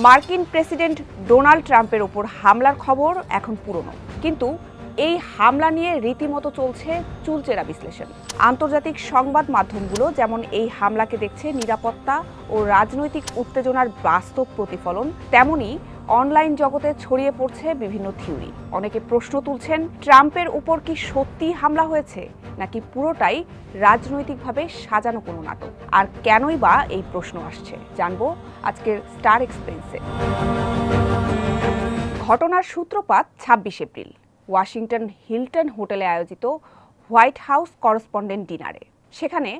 মার্কিন president Donald ট্রাম্পের ওপর হামলার খবর এখন পুরনো, কিন্তু এই হামলা নিয়ে রীতিমতো চলছে চুলচেরা বিশ্লেষণ। আন্তর্জাতিক সংবাদ মাধ্যমগুলো যেমন এই হামলাকে দেখছে নিরাপত্তা ও রাজনৈতিক উত্তেজনার বাস্তব প্রতিফলন, তেমনি অনলাইন জগতে ছড়িয়ে পড়ছে বিভিন্ন থিওরি। অনেকে প্রশ্ন তুলছেন, ট্রাম্পের উপর কি সত্যিই হামলা হয়েছে, নাকি পুরোটাই রাজনৈতিকভাবে সাজানো কোনো নাটক? আর কেনই বা এই প্রশ্ন আসছে, জানবো আজকের স্টার এক্সপ্রেসে। ঘটনার সূত্রপাত ২৬ এপ্রিল ওয়াশিংটন হিলটন হোটেলে আয়োজিত হোয়াইট হাউস করেসপন্ডেন্ট ডিনারে। সেখানে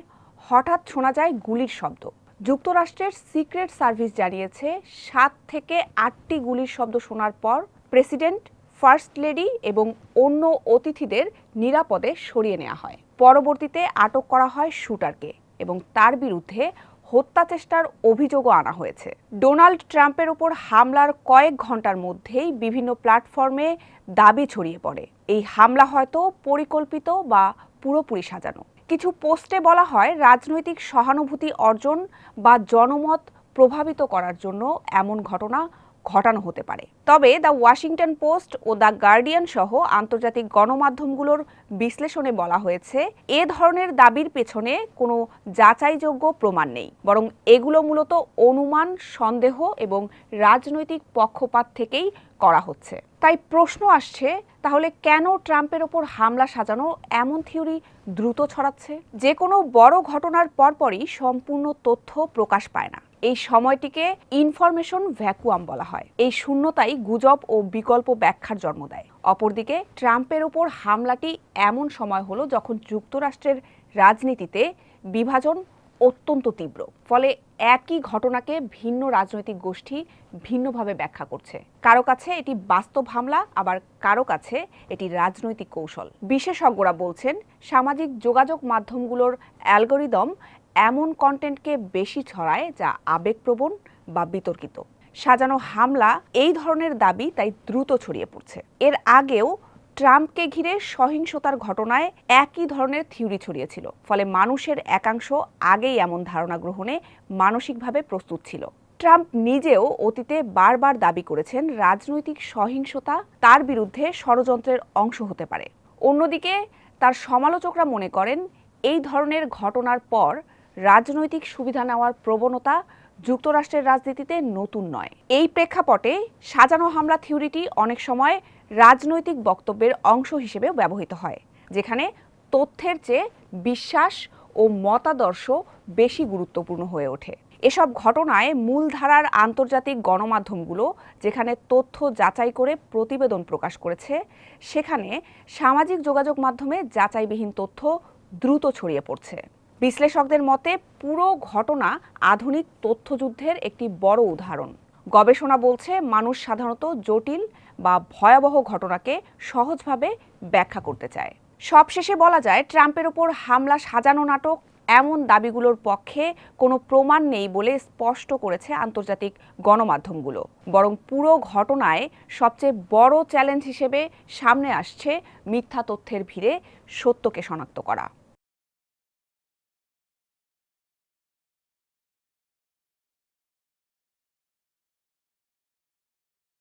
হঠাৎ শোনা যায় গুলির শব্দ। যুক্তরাষ্ট্রের সিক্রেট সার্ভিস জানিয়েছে ৭ থেকে ৮টি গুলির শব্দ শোনার পর প্রেসিডেন্ট, ফার্স্ট লেডি এবং অন্য অতিথিদের নিরাপদে সরিয়ে নেওয়া হয়। পরবর্তীতে আটক করা হয় শুটারকে এবং তার বিরুদ্ধে হত্যা চেষ্টার অভিযোগও আনা হয়েছে। ডোনাল্ড ট্রাম্পের উপর হামলার কয়েক ঘন্টার মধ্যেই বিভিন্ন প্ল্যাটফর্মে দাবি ছড়িয়ে পড়ে, এই হামলা হয়তো পরিকল্পিত বা পুরোপুরি সাজানো। কিছু পোস্টে বলা হয় রাজনৈতিক সহানুভূতি অর্জন বা জনমত প্রভাবিত করার জন্য এমন ঘটনা ঘটানো হতে পারে। তবে দ্য ওয়াশিংটন পোস্ট ও দ্য গার্ডিয়ান সহ আন্তর্জাতিক গণমাধ্যমগুলোর বিশ্লেষণে বলা হয়েছে, এ ধরনের দাবির পেছনে কোনো যাচাইযোগ্য প্রমাণ নেই, বরং এগুলো মূলত অনুমান, সন্দেহ এবং রাজনৈতিক পক্ষপাত থেকেই করা হচ্ছে। তাই প্রশ্ন আসছে, তাহলে কেন ট্রাম্পের ওপর হামলা সাজানো এমন থিওরি দ্রুত ছড়াচ্ছে? যে কোনো বড় ঘটনার পরপরই সম্পূর্ণ তথ্য প্রকাশ পায় না। এই সময়টিকে ইনফরমেশন ভ্যাকুয়াম বলা হয়। এই শূন্যতাই গুজব ও বিকল্প ব্যাখ্যার জন্ম দেয়। অপরদিকে ট্রাম্পের ওপর হামলাটি এমন সময় হলো যখন যুক্তরাষ্ট্রের রাজনীতিতে বিভাজন অত্যন্ত তীব্র। ফলে একই ঘটনাকে ভিন্ন রাজনৈতিক গোষ্ঠী ভিন্নভাবে ব্যাখ্যা করছে। কারো কাছে এটি বাস্তব হামলা, আবার কারো কাছে এটি রাজনৈতিক কৌশল। বিশেষজ্ঞরা বলছেন, সামাজিক যোগাযোগ মাধ্যমগুলোর অ্যালগোরিদম এমন কন্টেন্টকে বেশি ছড়ায় যা আবেগপ্রবণ বা বিতর্কিত। সাজানো হামলা, এই ধরনের দাবি তাই দ্রুত ছড়িয়ে পড়ছে। এর আগেও ট্রাম্পকে ঘিরে সহিংসতার ঘটনায় একই ধরনের থিওরি ছড়িয়েছিল, ফলে মানুষের একাংশ আগেই এমন ধারণা গ্রহণে মানসিকভাবে প্রস্তুত ছিল। ট্রাম্প নিজেও অতীতে বারবার দাবি করেছেন রাজনৈতিক সহিংসতা তার বিরুদ্ধে ষড়যন্ত্রের অংশ হতে পারে। অন্যদিকে তার সমালোচকরা মনে করেন, এই ধরনের ঘটনার পর রাজনৈতিক সুবিধা নেওয়ার প্রবণতা যুক্তরাষ্ট্রের রাজনীতিতে নতুন নয়। এই প্রেক্ষাপটে সাজানো হামলা থিওরিটি অনেক সময় রাজনৈতিক বক্তব্যের অংশ হিসেবেও ব্যবহৃত হয়, যেখানে তথ্যের চেয়ে বিশ্বাস ও মতাদর্শ বেশি গুরুত্বপূর্ণ হয়ে ওঠে। এসব ঘটনায় মূলধারার আন্তর্জাতিক গণমাধ্যমগুলো যেখানে তথ্য যাচাই করে প্রতিবেদন প্রকাশ করেছে, সেখানে সামাজিক যোগাযোগ মাধ্যমে যাচাইবিহীন তথ্য দ্রুত ছড়িয়ে পড়ছে। বিশ্লেষকদের মতে পুরো ঘটনা আধুনিক তথ্যযুদ্ধের একটি বড় উদাহরণ। গবেষণা বলছে, মানুষ সাধারণত জটিল বা ভয়াবহ ঘটনাকে সহজভাবে ব্যাখ্যা করতে চায়। সবশেষে বলা যায়, ট্রাম্পের ওপর হামলা সাজানো নাটক এমন দাবিগুলোর পক্ষে কোনো প্রমাণ নেই বলে স্পষ্ট করেছে আন্তর্জাতিক গণমাধ্যমগুলো। বরং পুরো ঘটনায় সবচেয়ে বড় চ্যালেঞ্জ হিসেবে সামনে আসছে মিথ্যা তথ্যের ভিড়ে সত্যকে শনাক্ত করা।